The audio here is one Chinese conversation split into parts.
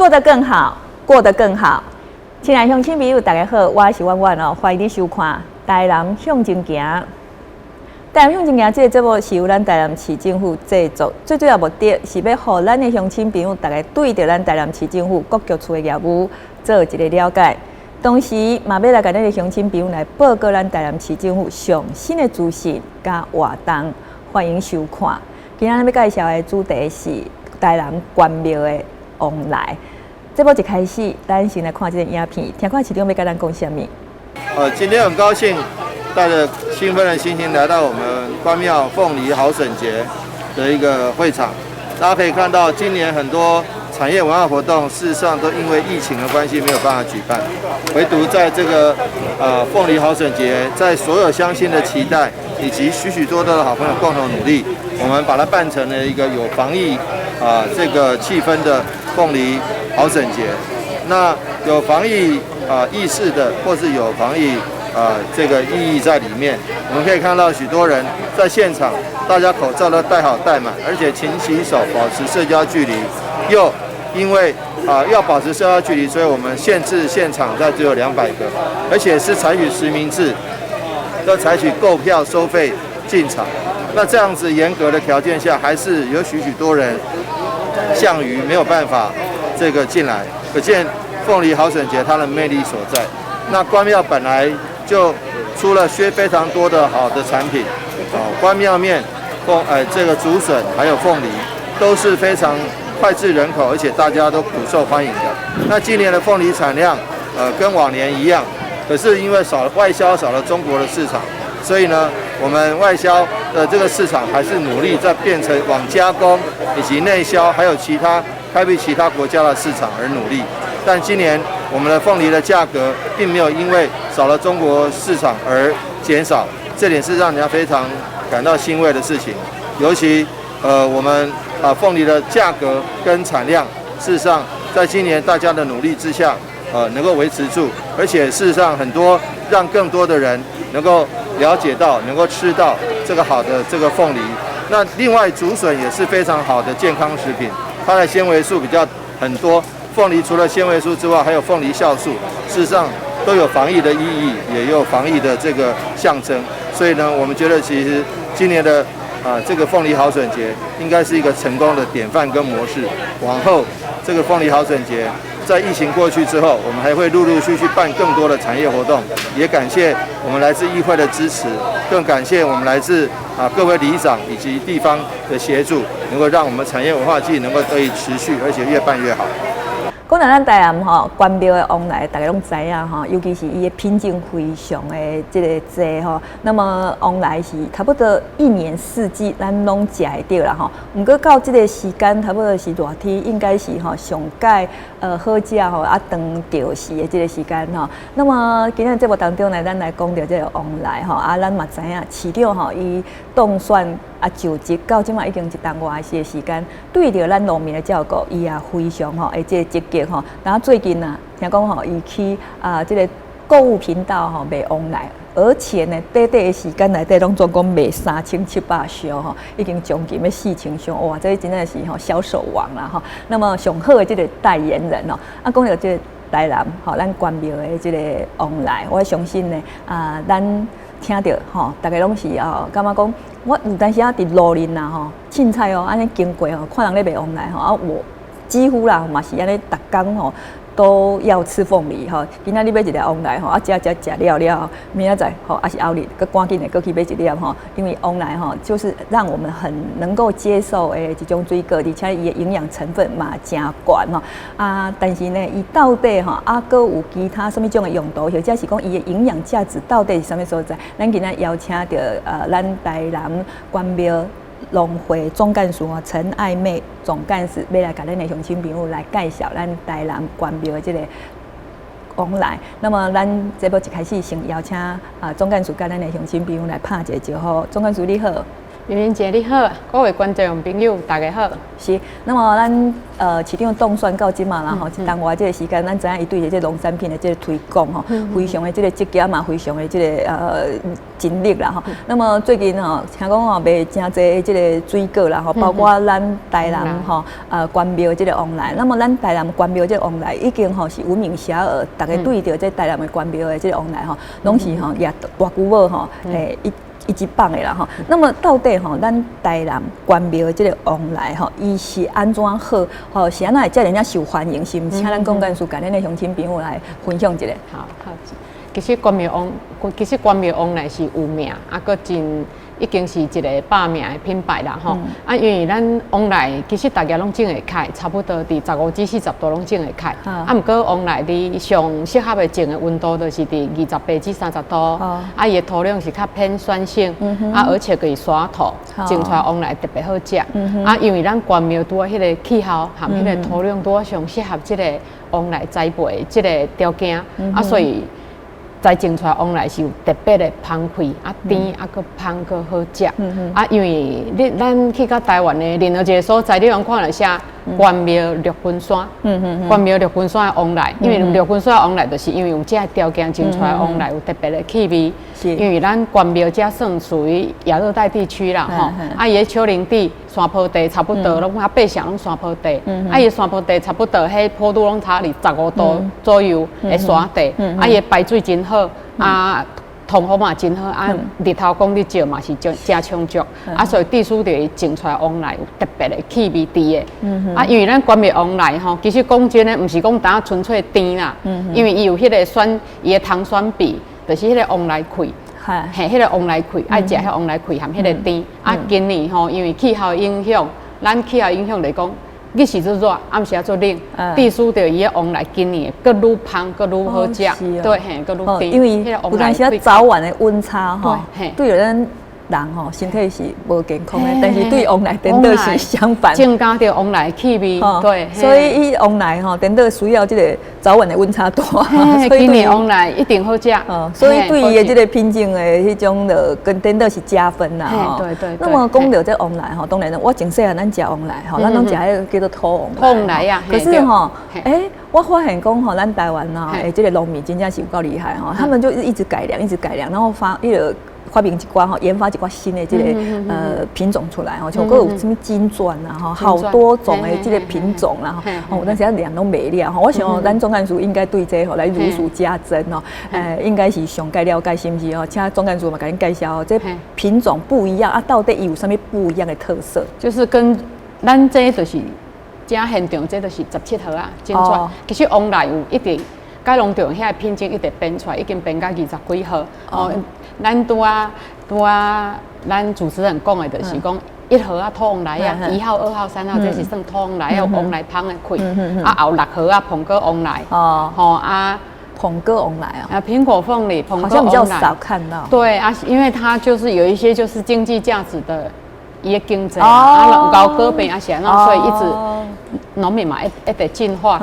做得更好，过得更好。亲爱的乡亲朋友，大家好，我是婉婉哦，欢迎你收看《台南向前行》。台南向前行这个节目是由咱台南市政府制作，最主要目的是要让咱的乡亲朋友大家对着咱台南市政府各局处的业务做一个了解，同时嘛要来甲咱的乡亲朋友来报告咱台南市政府上新的资讯甲活动，欢迎收看。今仔日要介绍的主题是台南关庙的往来。节目一开始，咱先来看这个影片，听看市长要跟咱讲什么。今天很高兴带着兴奋的心情来到我们关庙凤梨好省节的一个会场。大家可以看到，今年很多产业文化活动，事实上都因为疫情的关系没有办法举办，唯独在这个凤梨好省节，在所有乡亲的期待以及许许多多的好朋友共同努力，我们把它办成了一个有防疫这个气氛的凤梨好省节。那有防疫意识的，或是有防疫这个意义在里面，我们可以看到许多人在现场，大家口罩都戴好戴满，而且勤洗手，保持社交距离。又因为要保持社交距离，所以我们限制现场在只有200个，而且是采取实名制，都采取购票收费进场。那这样子严格的条件下，还是有许多人项羽没有办法这个进来，可见凤梨好省节它的魅力所在。那关庙本来就出了非常多的好的产品，关庙面、这个竹笋还有凤梨都是非常脍炙人口，而且大家都普受欢迎的。那今年的凤梨产量跟往年一样，可是因为外销少了中国的市场，所以呢，我们外销的这个市场还是努力在变成往加工以及内销，还有开辟其他国家的市场而努力。但今年我们的凤梨的价格并没有因为少了中国市场而减少，这点是让人家非常感到欣慰的事情。尤其我们凤梨的价格跟产量，事实上在今年大家的努力之下，能够维持住，而且事实上很多让更多的人能够了解到，能够吃到这个好的这个凤梨。那另外竹笋也是非常好的健康食品，它的纤维素很多。凤梨除了纤维素之外，还有凤梨酵素，事实上都有防疫的意义，也有防疫的这个象征。所以呢，我们觉得其实今年的这个凤梨好省节应该是一个成功的典范跟模式。往后这个凤梨好省节在疫情过去之后，我们还会陆续办更多的产业活动。也感谢我们来自议会的支持，更感谢我们来自各位里长以及地方的协助，能够让我们产业文化季能够得以持续，而且越办越好。讲到咱台南关庙的往来，大家拢知影尤其是伊的品种非常的这个多那么往来是差不多1年4季咱拢食会到啦毋过到这个时间，差不多是热天，应该是上届好食长钓时的这个时间那么今日节目当中呢，咱来讲到这个往来咱嘛知影市长伊当选就职到即马已经1段外的时间，对着咱农民的照顾，伊也非常会这积极然后最近听讲伊去这个购物频道卖往来，而且呢，短的时间内底拢总共卖3700箱已经将近要4000箱，哇，这真的是销售王啦那么上好的这个代言人讲到这个台南咱关庙的这个往来，我相信呢咱听到大家拢是感觉讲，我有当时伫路林凊彩安尼经过看人咧卖往来我几乎啦嘛是安尼，逐工都要吃凤梨今仔日买一粒往来食了，明仔载还是后日，佮赶紧的过去买一粒因为往来就是让我们很能够接受的一种水果，而且伊的营养成分嘛真悬但是呢，伊到底佮有其他什么种的用途，或者是讲伊的营养价值到底是什么所在？咱今仔邀请到咱台南关庙农会总干事陈爱妹总干事，要来甲咱的乡亲朋友来介绍咱台南关庙的这个往来。那么咱节目一开始先邀请总干事甲咱的乡亲朋友来拍一个招呼。总干事你好。明明姐你好，各位观众朋友大家好。是，那么咱市场动算到今嘛，然后一当外这个时间，咱知影伊对这农产品的这个推广吼，非常的这个积极嘛，非常的这个尽力啦吼。那么最近吼，听讲吼卖真侪这个水果啦吼，包括咱台南吼关庙这个往来。那么咱台南关庙这个往来已经吼是闻名遐迩，大家对着这台南的关庙的这个往来吼，拢是吼也大久无吼一级棒的啦吼，那么到底吼，咱台南关庙这个往来吼，伊是安怎好？吼，是安怎会遮尔样受欢迎？是毋？请咱公干事甲咱的乡亲朋友来分享一下。好，其实关庙往来是有名，佫真已经是一个百名的品牌啦吼。因为咱往来其实大家拢种会开，差不多伫15至40度拢种会开。毋过往来伫上适合的种的温度，就是伫28至30度。伊的土壤是较偏酸性，而且可以沙土，种出来往来特别好食。因为咱关庙拄啊迄个气候含迄个土壤拄啊上适合即个往来栽培即个条件，所以栽种出来往来是有特别的芳气，甜佫芳佫好食。因为咱去到台湾的任何一个所在，你拢看到写关庙六分山，关庙六分山的往来，因为六分山的往来，就是因为有这个条件种出来往来有特别的气味。因为咱关庙遮算属于亚热带地区啦吼，伊的丘陵地、山坡地差不多，拢八成拢山坡地，伊的山坡地差不多，迄坡度拢差伫15度左右的山地，伊的排水真好，通风嘛真好，日头光日照嘛是真充足，所以地属地种出来往来有特别的气味甜的。因为咱关庙往来吼，其实讲真的，毋是讲单纯粹甜啦，因为伊有迄个酸，伊的糖酸比。就是迄个往来气，迄个往来气，爱食迄往来气含迄个甜。今年吼，因为气候影响，咱气候影响来讲，日时做热，暗时做冷，地属着伊个往来今年佫愈芳佫愈好食，对，佫愈甜。因为有当时早晚的温差吼，对咱人吼身体是无健康的，但是对往来颠倒是相反，增加着往来气味，对，所以伊往来吼颠倒需要这个早晚的温差大，所以今年往来一定好食。所以对伊的这个品种的迄种的跟颠倒是加分啦。对。那么讲到这往来吼，当然我从细汉咱食往来吼，咱拢食迄个叫做土往来呀。可是吼，我发现讲吼，咱台湾呐，这个农民真正是有够厉害吼，他们就一直改良，然后发明一寡吼，研发一寡新的这个品种出来吼，像佫有什么金钻啦吼，好多种的这个品种啦吼，但是量拢袂了吼。我想咱总干事应该对这吼来如数家珍哦，应该是上该了解是不是哦？请总干事嘛，甲恁介绍哦，这品种不一样到底有啥物不一样的特色？就是跟咱这就是正现场，这就是17号啊，金钻。其实往来有一直甲农场遐品种一直变出来，已经变到20几号哦。咱拄啊，咱主持人讲的，就是讲1号土往来1号、2号、3号，这是算土往来往来芳的气。后6号苹果往来，苹果往来苹果凤梨，好像比较少看到。对因为它就是有一些就是经济价值的一个经济高个边是所以一直农民嘛一直进化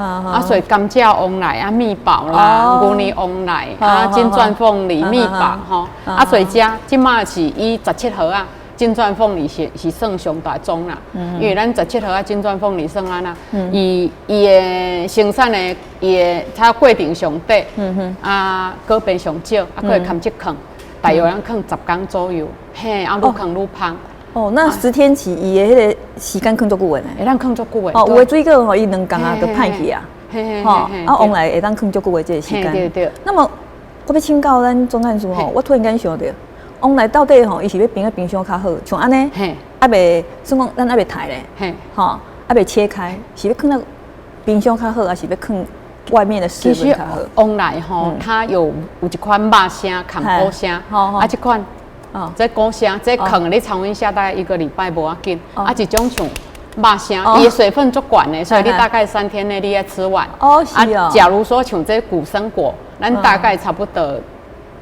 所以甘蔗往来蜜宝啦，牛年往来金钻凤梨蜜宝所以即马是以17号金钻凤梨是算上大宗啦，因为咱17号金钻凤梨算安那，伊的生产的它过程上短，果边上少，佫会砍一坑，大约咱坑10天左右，愈坑愈芳。那10天起伊的迄个时间坑足久的呢？会当坑足久的。有的水果伊2天就歹去啊。往来会当坑足久的这个时间。对。那么我要请教咱总干事我突然间想到，往来到底伊是要冰在冰箱较好，像安尼，未算讲咱未晒咧，未切开，是要放到冰箱较好，还是要放外面的室温较好？往来它有一款肉声、砍果声，这款。这果声，这放你常温下大概1个礼拜无要紧。一种像肉声，伊的水分足悬的，所以你大概3天内你要吃完。假如说像这古生果，咱大概差不多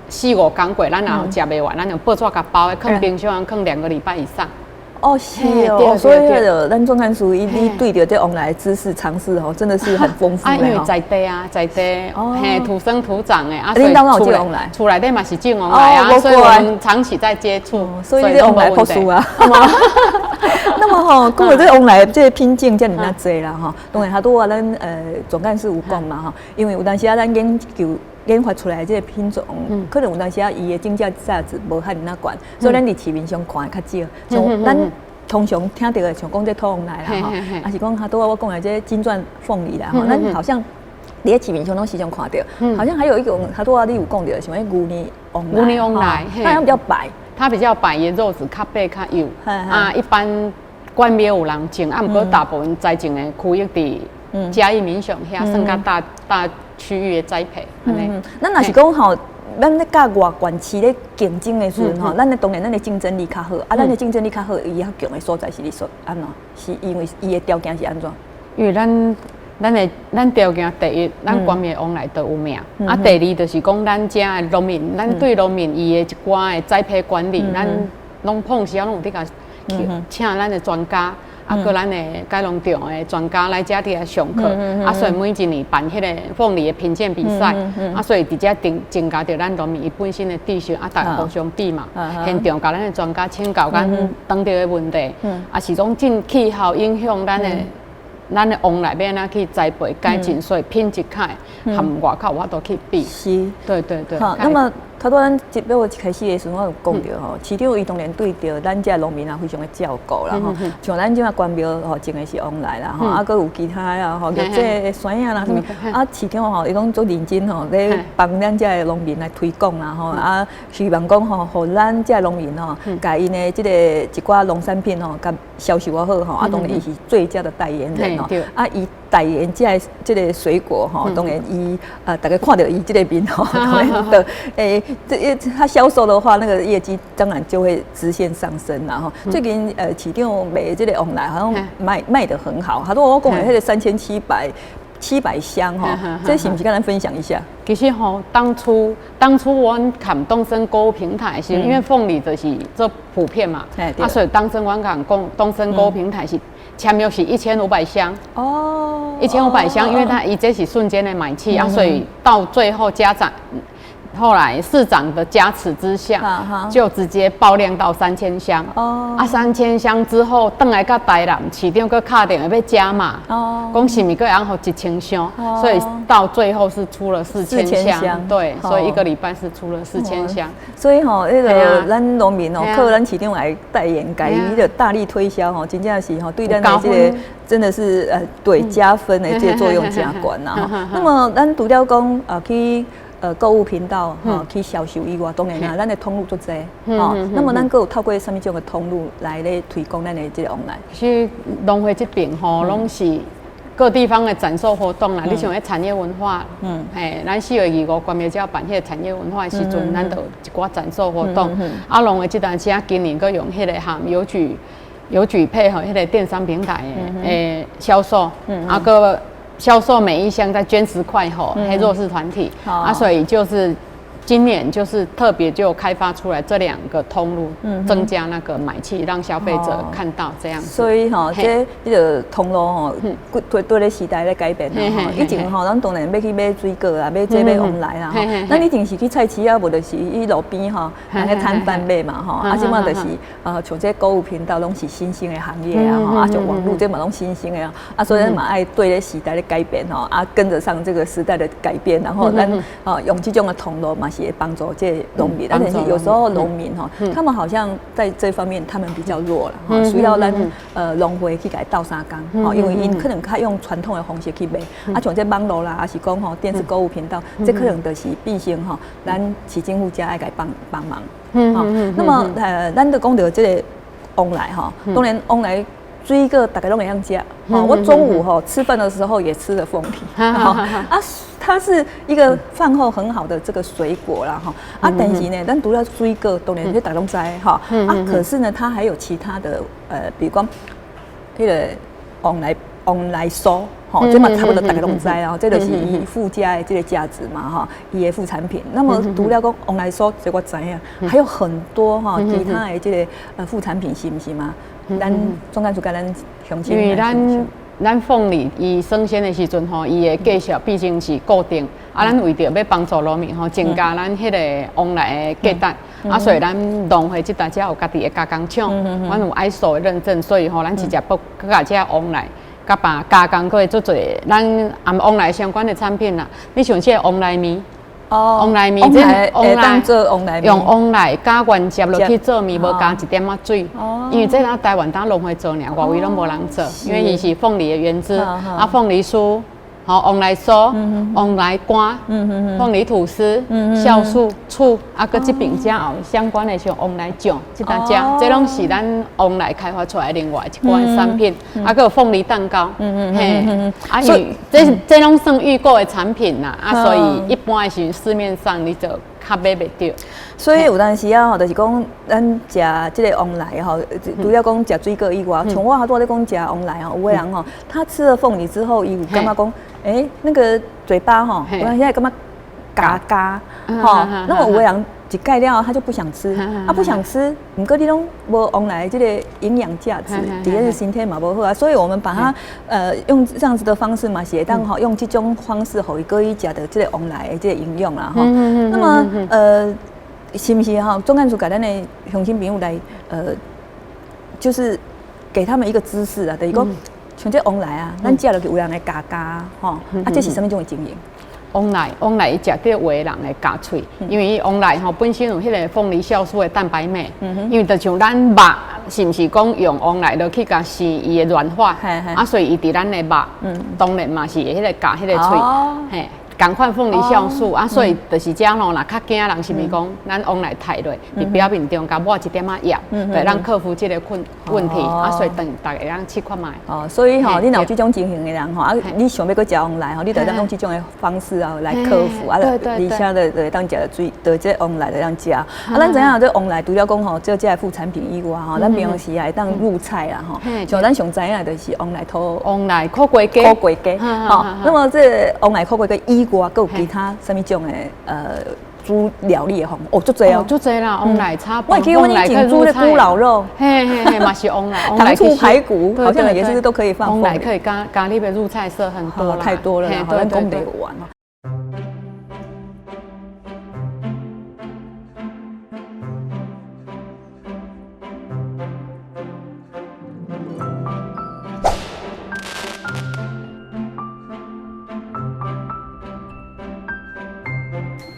4、5天过，咱然后食袂完，咱用报纸甲包的，放冰箱放2个礼拜以上。哦，是嘿哦，对所以对对那个咱总干事伊嘿对着这往来知识常识哦，真的是很丰富啊，因为的哦。在地啊，在地哦，嘿，土生土长的啊，领导有出来这往来出来的嘛是这往来啊，哦所以我们长期在接触，所以这往来都没问题朴素啊。那么哈，跟我这往来这拼劲叫你那多啦哈，当然他都话咱总干事有讲嘛哈，因为有当时啊咱研究研发出来这个品种，可能有当时啊伊的竞价价值无遐尼那悬，所以咱伫市面上看的较少，像咱。通常听到的像讲这土往来啦哈，还是讲他都我讲的这金钻凤梨啦哈，咱好像你在市面上拢时常看到，好像还有一种他都你有讲到，像牛年往来，牛年往来它好像比较白。它比较白，叶肉质较白较幼啊，一般关庙有人种，啊，不过大部分栽种的区域伫嘉义民雄遐算较大区域的栽培。咱若是讲吼，咱咧甲外县市咧竞争的时阵吼，咱咧当然咱的竞争力较好，啊，咱的竞争力较好，伊较强的所在是你说安怎？是因为伊的条件是安怎？因为咱条件第一，咱关庙往来都有名，啊，第二就是讲咱遮的农民，咱对农民伊的一寡的栽培管理，咱拢碰时啊拢有伫甲请咱的专家。啊，搁咱的改农场的专家来遮伫来上课，啊，所以每一年办迄个凤梨的品鉴比赛，啊，所以伫遮增加着咱农民伊本身的知识，啊，大家互相比嘛，现场甲咱的专家请教咱当地的问题，啊，是种进气候影响咱的往来要安怎去栽培改进，所以品质较含外口有法度去比。是，对对对。好，那么他多咱节目一开始的时候，我有讲到吼，市长伊当然对着咱遮农民啊非常的照顾啦吼，像咱即马关庙吼种的是往来啦吼，啊，佮有其他啦吼，叫这酸啊啦什么，啊，市长吼伊拢做认真吼，咧帮咱遮的农民来推广啦吼，啊，希望讲吼，互咱遮农民吼，甲因的即个一寡农产品吼，甲销售啊好吼，啊，当然伊是最佳的代言人吼，啊，伊代言这个水果吼，当然伊大家看到伊这个面吼，当然的他销售的话，那个业绩当然就会直线上升啦吼。最近市长卖这个往来好像卖得很好，他说我讲的那个3700箱哈，这是不是跟咱分享一下？其实吼，当初我看东森购物平台是，因为凤梨就是做普遍嘛，啊，所以当初我讲东森购物平台是签约是1500箱哦，1500箱，因为它这是瞬间的买气啊，所以到最后家长。后来市长的加持之下，就直接爆量到3000箱。哦，啊，3000箱之后，回来到台南，市长搁敲电话要加码。哦，讲是咪搁要予1000箱，所以到最后是出了4000箱。对，所以一个礼拜是出了4000箱。所以吼，那个咱农民哦，靠咱市长来代言，改伊的大力推销吼，真正是吼对咱的这个真的是对加分的这个作用加悬呐。那么咱除了讲去。购物频道去销售以外，当然啦，咱的通路足济吼。那么咱有透过什么种的通路来咧推广咱的这个往来？其实农会这边吼，拢是各地方的展售活动啦。你像迄产业文化，咱4月25关庙只要办迄个产业文化的时阵，咱就一寡展售活动。啊，农会这段时间今年佫用迄个含邮局配合迄个电商平台的销售，啊个。销售每一箱再捐10块吼，黑弱势团体啊，所以就是今年就是特别就开发出来这2个通路，增加那个买气，让消费者看到这样子。所以吼，这个通路吼，对咧时代咧改变啦吼。以前吼，咱当然要去买水果啊，买往来啦吼。咱以前是去菜市啊，无就是去路边吼，去摊贩买嘛吼。啊，即马就是像这购物频道拢是新兴的行业啊吼，啊，就网络这嘛拢新兴的啊，所以咱嘛爱对咧时代咧改变吼，啊，跟得上这个时代的改变，然后咱用这种的通路嘛。也帮助这农民，但是有时候农民哈，他们好像在这方面他们比较弱了哈，需要咱农会去给倒三工哈，因为因可能较用传统的方式去卖，啊像这网络啦，还是讲吼电视购物频道，这可能就是毕竟哈，咱市政府家爱给帮忙，那么咱就讲到这个往来哈，当然往来。水果大家都一样吃，我中午吃饭的时候也吃了凤梨，它是一个饭后很好的这个水果啦哈，但是呢，咱除了水果，当然就大家都知哈，可是呢，它还有其他的比如讲那个往来酥。这嘛差不多大家拢知啊，这就是伊附加的这个价值嘛哈，伊的副产品。那么除了讲往来酥，这我知啊，还有很多哈其他的这个副产品是不是嘛？咱总干事甲咱乡亲。因为咱凤梨伊生鲜的时阵吼，伊的价格毕竟是固定，咱为着要帮助农民吼，增加咱迄个往来的价值，所以咱农会即大家有家己的加工厂，阮有 ISO 的认证，所以吼，咱直接不甲遮往来。甲把加工过做做，咱往来相关的产品啦。你像这往来面，往来面这当做往来面，用往来加原接落去做面，无加一点仔水。因为这咱台湾当农会做尔，外围拢无人做，因为伊是凤梨的原汁，凤梨酥。往来酥、往来干、凤梨吐司、酵素、醋，搁这边才有相关的像往来酱，这大家，这拢是咱往来开发出来另外一款产品，搁有凤梨蛋糕，所以这拢算预购的产品啦，所以一般的是市面上你就较买袂到。所以有当时啊，就是讲咱食这个往来吼，除了讲食水果以外，像我好多在讲食往来吼，有的人吼，他吃了凤梨之后，伊有感觉讲，那个嘴巴吼，我现在感觉嘎嘎，吼，那么有的人一盖了他就不想吃，不想吃，不过你拢无往来这个营养价值，第二是身体嘛无好啊，所以我们把它用这样子的方式嘛，是当吼用这种方式，互伊可以食到这个往来的这个营养啦吼。那么是不是哈？总干事给咱的乡亲朋友来就是给他们一个知识啊，等于讲像这往来啊，咱食落去有人来加加吼，这是什么种的经营？往来伊食到有的人来加喙，因为往来吼本身有迄个凤梨酵素的蛋白酶，因为就像咱肉是毋是讲用往来落去甲是伊的软化，所以伊伫咱的肉，当然嘛是迄个加迄个喙，嘿。同款凤梨酵素所以就是这样咯。若较惊人是咪讲，咱往来太落，伫表面中甲抹一点仔盐，对，让克服这个问题所以等大家让试看卖。所以吼，你若有这种情形的人吼，你想要搁食往来吼，你得当用这种的方式来克服而且的当食水，的这往来的当食。咱知影这往来除了讲吼，只这副产品以外吼，咱平时也当入菜啦吼。像咱上知影就是往来苦瓜鸡，那么这往来苦瓜鸡以外，还有其他什么种的煮料理的方法？足侪哦，足侪啦，往来炒饭，往来可以煮的咕老肉，嘛是往来，糖醋排骨，好像也是都可以放。往来可以咖喱的入菜色很多啦，太多了，好像讲不完。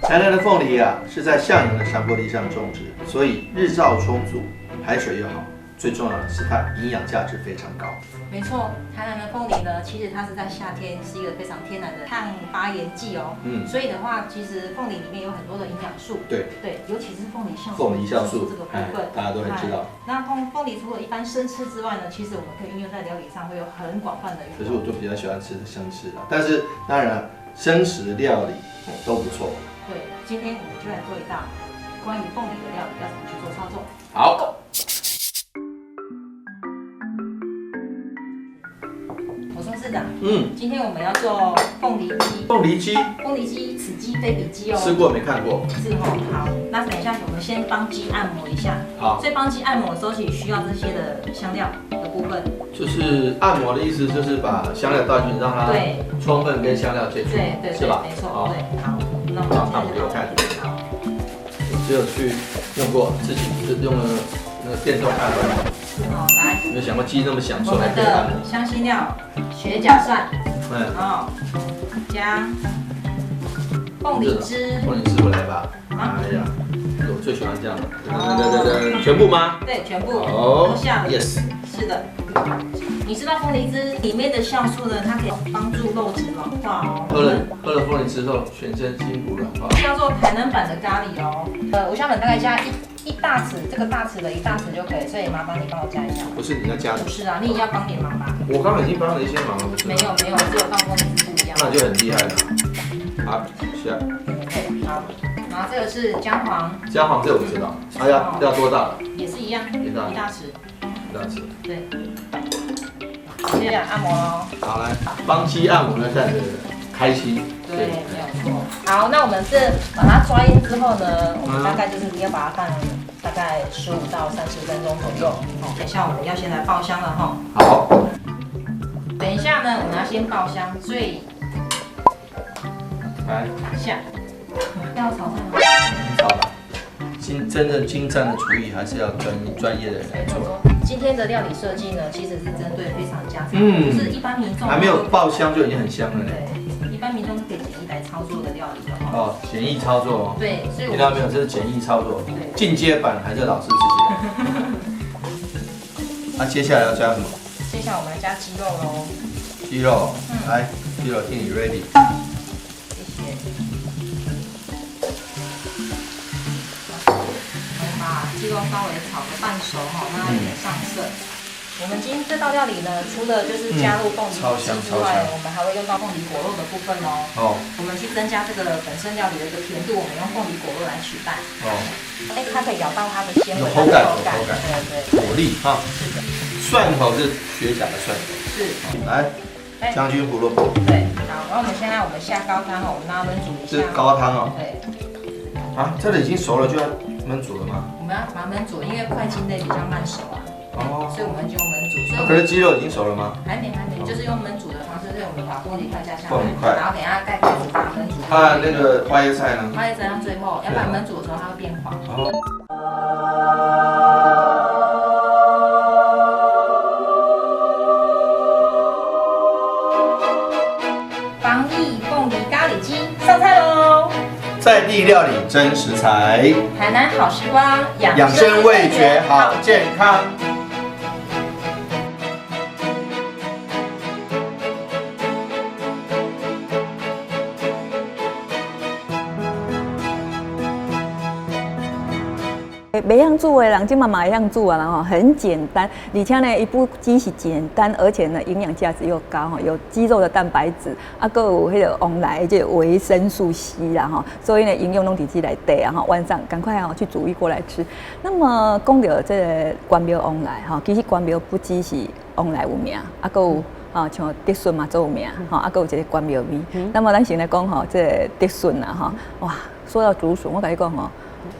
台南的凤梨啊，是在向阳的山坡地上种植，所以日照充足，海水又好，最重要的是它营养价值非常高。没错，台南的凤梨呢，其实它是在夏天是一个非常天然的抗发炎剂哦。所以的话，其实凤梨里面有很多的营养素。对，尤其是凤梨酵素这个部分，大家都很知道。那凤梨除了一般生吃之外呢，其实我们可以运用在料理上，会有很广泛的运用。可是我就比较喜欢吃生吃的，但是当然生食料理都不错。对，今天我们就来做一道关于凤梨的料理，要怎么去做操作。好。我说市长，今天我们要做凤梨鸡。凤梨鸡，此鸡非彼鸡哦。吃过没看过？是哦。好，那等一下我们先帮鸡按摩一下。好。所以帮鸡按摩的时候，其实需要这些的香料的部分。就是按摩的意思，就是把香料倒进去，让它充分跟香料接触，对，是吧？没错。对，好。那我们按摩给我看。只有去用过，自己就用了那个电动按摩。来。没有想过鸡那么享受。我们的香辛料，雪甲蒜，加凤梨汁。凤梨汁我来吧。哎呀，我最喜欢这样的。对，全部吗？对，全部。哦。下。Yes。是的。你知道凤梨汁里面的酵素呢，它可以帮助肉质软化哦。喝了凤梨之后，全身筋骨软化。叫做台南版的咖喱哦。五香粉大概加一大匙，这个大匙的1大匙就可以，所以麻烦你帮我加一下。不是你要加的？不是啊，你也要帮点忙吧。我刚刚已经帮了一些忙了，不是？没有，只有放凤梨汁不一样。那就很厉害了。好，下。对，好。然后这个是姜黄。姜黄这我知道。哎呀，要多大？也是一样，1大匙。1大匙。对。接下来按摩喽。好，来帮鸡按摩呢，看这个开心。对，没有错。好，那我们是把它抓腌之后呢，我们大概就是要把它放大概15到30分钟左右。哦，等一下我们要先来爆香了哈。好。等一下呢，我们要先爆香，所以来下要炒菜吗？炒吧。真正精湛的厨艺还是要专业的人来做。今天的料理设计呢，其实是针对非常家常，就是一般民众还没有爆香就已经很香了呢。对，一般民众可以简易来操作的料理的哈。哦，简易操作哦。对，所以听到没有？这是简易操作，进阶版还是老师自己来。那接下来要加什么？接下来我们来加鸡肉喽。鸡肉，来，鸡肉替你 ready。谢谢。我们把鸡肉稍微炒个半熟哈，让它有点上色。我们今天这道料理呢，除了就是加入凤梨汁之外，我们还会用到凤梨果肉的部分哦。哦。我们去增加这个本身料理的一个甜度，我们用凤梨果肉来取代。哦。它可以咬到它的纤维、口感，对，果粒哈。是的。蒜头是绝佳的蒜头。是。来。将军胡萝卜。对，好，然后我们现在下高汤哦，我们让它焖煮一下。这是高汤哦。对。啊，这里已经熟了就要焖煮了吗？我们要把它焖煮，因为块茎类比较慢熟啊。哦。所以我们就焖煮。可是鸡肉已经熟了吗？还没，就是用焖煮的方式，所以我们把凤梨块加下来，然后等一下盖盖子把它焖煮。它那个花椰菜呢？花椰菜到最后，要不然焖煮的时候它会变黄。防疫凤梨咖喱鸡上菜喽！在地料理真食材，台南好时光，养生味觉好健康。袂晓煮的人，今嘛会晓煮啊，然后很简单，而且呢，一不只是简单，而且呢，营养价值又高哈，有鸡肉的蛋白质，啊，还有迄个往来这维生素 C 啦哈，所以呢，营养拢伫这内底啊哈，晚上赶快哈去煮一锅来吃。那么讲到这个关庙往来哈，其实关庙不只是往来有名，啊，还有啊像竹笋嘛做有名，哈，啊，还有一个关庙味。那么咱先来讲哈，这个竹笋啊哈，哇，说到竹笋，我跟你讲哈。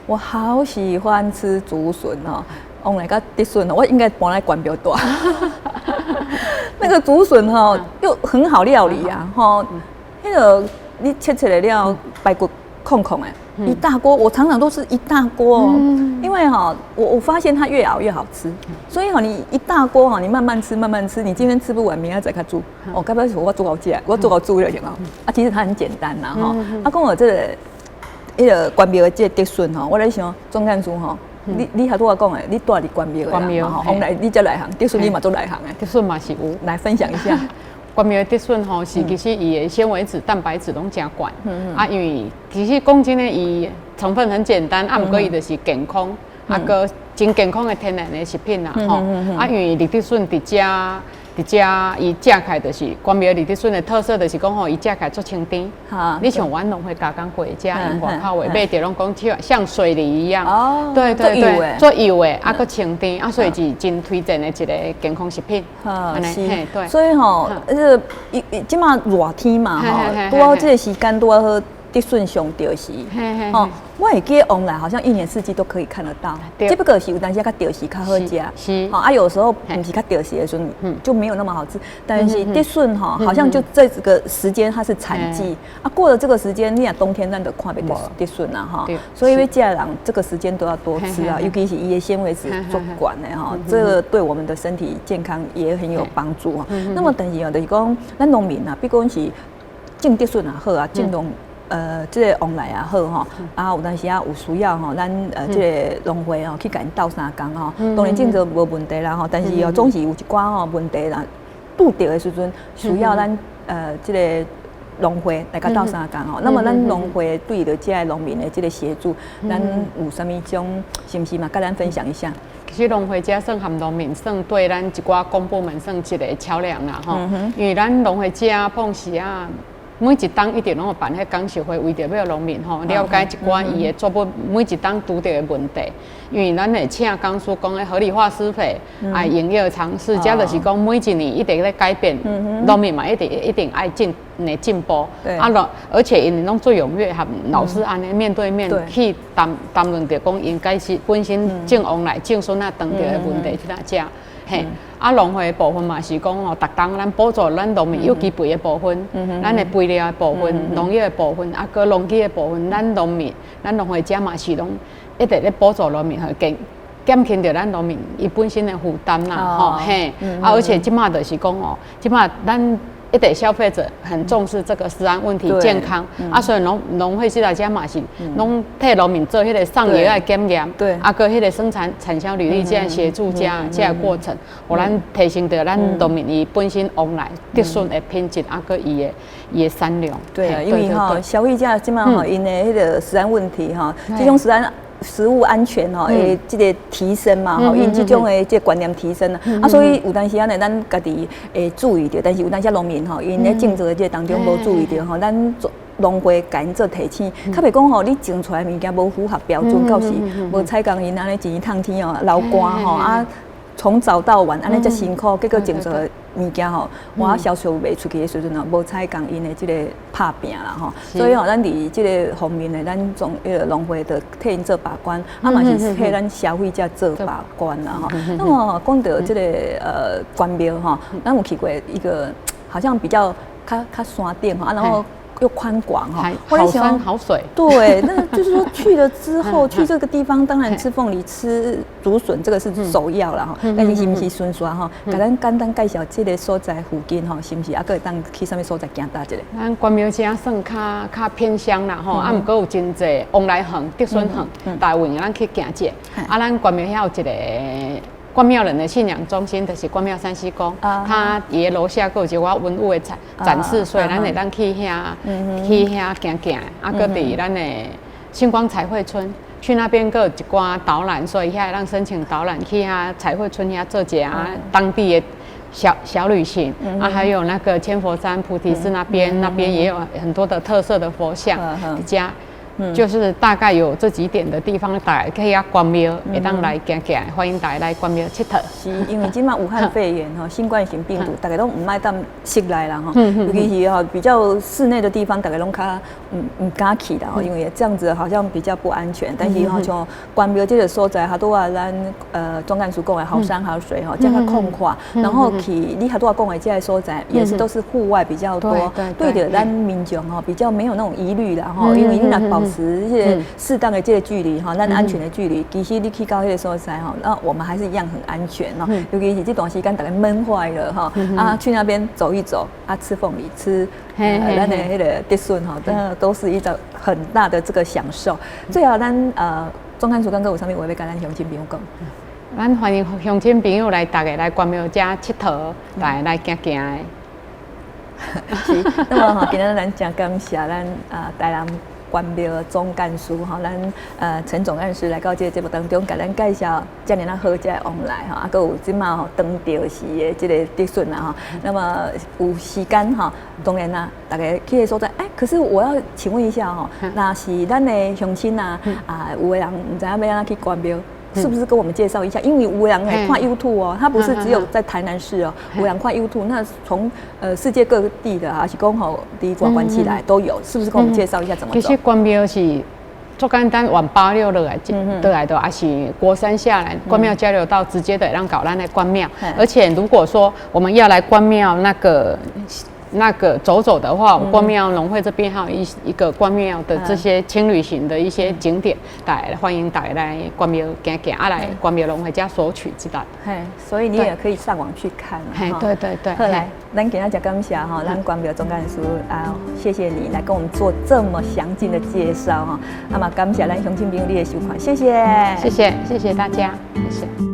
我好喜欢吃竹笋哦，往来个竹笋哦，我应该搬来关庙大。那个竹笋哈又很好料理啊，哈，那个你切起来了排骨空空哎，一大锅，我常常都是一大锅哦，因为哈我发现它越熬越好吃，所以哈你一大锅哈你慢慢吃慢慢吃，你今天吃不完，明天再开煮。哦，该不会我做好吃，我做好煮了行吗？啊，其实它很简单呐哈，啊跟我这个。迄个关庙的这竹笋吼，我咧想钟干叔吼，你还拄我讲诶，你住伫关庙的啦吼，往来你才内行，竹笋你嘛做内行诶，竹笋嘛是有，来分享一下。关庙的竹笋吼是其实伊的纤维质、蛋白质拢真悬，啊，因为其实讲真诶，伊成分很简单，啊，毋过伊就是健康，啊个真健康的天然的食品啦吼，啊，因为绿竹笋伫遮伊食起来就是关庙绿竹笋的特色，就是讲吼伊食起来足清甜。你像阮拢会加工过食，因外口话买着拢讲像水梨一样。哦，对，做油的，啊个清甜，啊所以是真推荐的一个健康食品。安尼，嘿，对。所以吼，即马热天嘛吼，拄好这个时间拄好好竹笋上钓时。哦，我会记往来好像一年四季都可以看得到，只不过是有当时较钓时较好食。是。啊，有时候不是较钓时的时候，就没有那么好吃。但是竹笋哈，好像就这个时间它是产季，啊过了这个时间，你若冬天咱就看不到竹笋啦哈。所以家人这个时间都要多吃啊，尤其是伊的纤维质足管的哈，这个对我们的身体健康也很有帮助哈。那么但是就是讲，咱农民啊，比如讲是种竹笋也好啊，种农这个往来也好吼，啊有当时啊有需要吼，咱这个农会吼去甲因斗相共吼，当然种植无问题啦吼，但是总是有一寡吼问题啦，拄着的时阵需要咱这个农会来甲斗相共吼。那么咱农会对着这个农民的这个协助，咱有啥物种是不是嘛？甲咱分享一下。其实农会遮算含农民算对咱一寡公部门算一个桥梁啦吼，因为咱农会遮碰时啊。每一档一定拢有办迄讲习会，为着要农民吼了解一寡伊的作物每一档拄着的问题，因为咱会请讲师讲的合理化施肥，啊营业尝试，遮就是讲每一年一定咧改变，农民嘛一定爱的进步。对而且因拢最踊跃，和老师安尼面对面去谈论着讲，应该是本身种王来种孙啊，当着的问题去哪遮。嘿，农会的部分嘛是讲吼，逐当咱补助咱农民有机肥的部分，咱的肥料的部分，农药的部分，啊，个农机的部分，咱农民，咱农会遮嘛是拢一直咧补助农民，减轻着咱农民伊本身的负担啦，吼嘿，而且即马就是讲哦，即马咱一直消费者很重视这个食安问题、健康，所以农会这来遮嘛是拢替农民做迄个上游的检验，对，个迄个生产产销履历这样协助这个过程，互咱提升着咱农民伊本身往来得顺的品质，个伊的产量。对啊，因为消费者即马因的迄个食安问题这种食物安全这个提升嘛因这种的这观念提升所以有当时咱家己会注意到，但是有当时农民因咧种植的这当中无注意到咱农会甲因做提醒，较袂讲你种出来物件无符合标准，到时无采工因安尼一趟天流汗从早到晚安尼遮辛苦，结果种植的物件我销售袂出去的时阵无采工因的这个拍拼啦所以咱伫这个方面呢，咱从农会的替因做把关，嘛是替咱消费者做把关啦那么讲到这个关庙咱有去过一个好像比较较山顶然后又宽广好山好水。对，那就是说去了之后，去这个地方，当然吃凤梨、吃竹笋，这个是首要啦但是是不是顺续给咱简单介绍这个所在附近是不是还可以当去什么所在行搭一下？咱关庙遮算较偏乡啦不过有真济往来巷、竹笋巷，大运咱去行者。咱关庙遐有一个关庙人的信仰中心，就是关庙山西宫，它伊楼下有一个文物的展示，所以咱会当去遐行行，搁伫咱的星光彩绘村，去那边有一寡导览，所以遐让申请导览去遐彩绘村遐做一下当地的小旅行还有那个千佛山菩提寺那边也有很多的特色的佛像家。就是大概有这几点的地方，大家可以关庙，会当来行行，欢迎大家来关庙佚佗。是因为今嘛武汉肺炎新冠型病毒，大家都唔爱当室内啦尤其是比较室内的地方，大家拢较唔敢去啦因为这样子好像比较不安全。但是像关庙这个所在，好多咱总干事讲的好山好水这样空旷，然后去你好多讲的这个所在，也是都是户外比较多，对的，咱民众比较没有那种疑虑啦因为你若保持这个适当的这个距离咱安全的距离，其实你去到那个所在那我们还是一样很安全尤其是这段时间大家闷坏了去那边走一走吃凤梨，吃咱的那个竹笋都是一种很大的这个享受。最后咱总干事刚刚有啥物话要跟咱乡亲朋友讲？咱欢迎乡亲朋友来，大家来关庙遮佚佗，大家来行行的。是，那么今日咱真感谢咱台南关庙总干事咱陈总干事来到这个节目当中，给咱介绍遮尔好这往来还有即马当地时的这个竹笋那么有时间当然啦，大家去个所在可是我要请问一下那是咱的乡亲有的人唔知影要安怎去关庙。是不是跟我们介绍一下？因为有人看 YouTube 它不是只有在台南市有人看 YouTube， 那从世界各地的还是讲第一关起来都有，是不是跟我们介绍一下怎么走？其实关庙是做简单，往86落来，还是国山下来关庙交流道直接的让搞咱来关庙。而且如果说我们要来关庙那个走的话，关庙农会这边还有一个关庙的这些轻旅行的一些景点，欢迎大家来关庙行行，来关庙农会家索取知道。所以你也可以上网去看。对。好来，咱今日真感谢咱关庙总干事谢谢你来跟我们做这么详尽的介绍那么感谢咱乡亲朋友你的收看，谢谢大家，谢谢。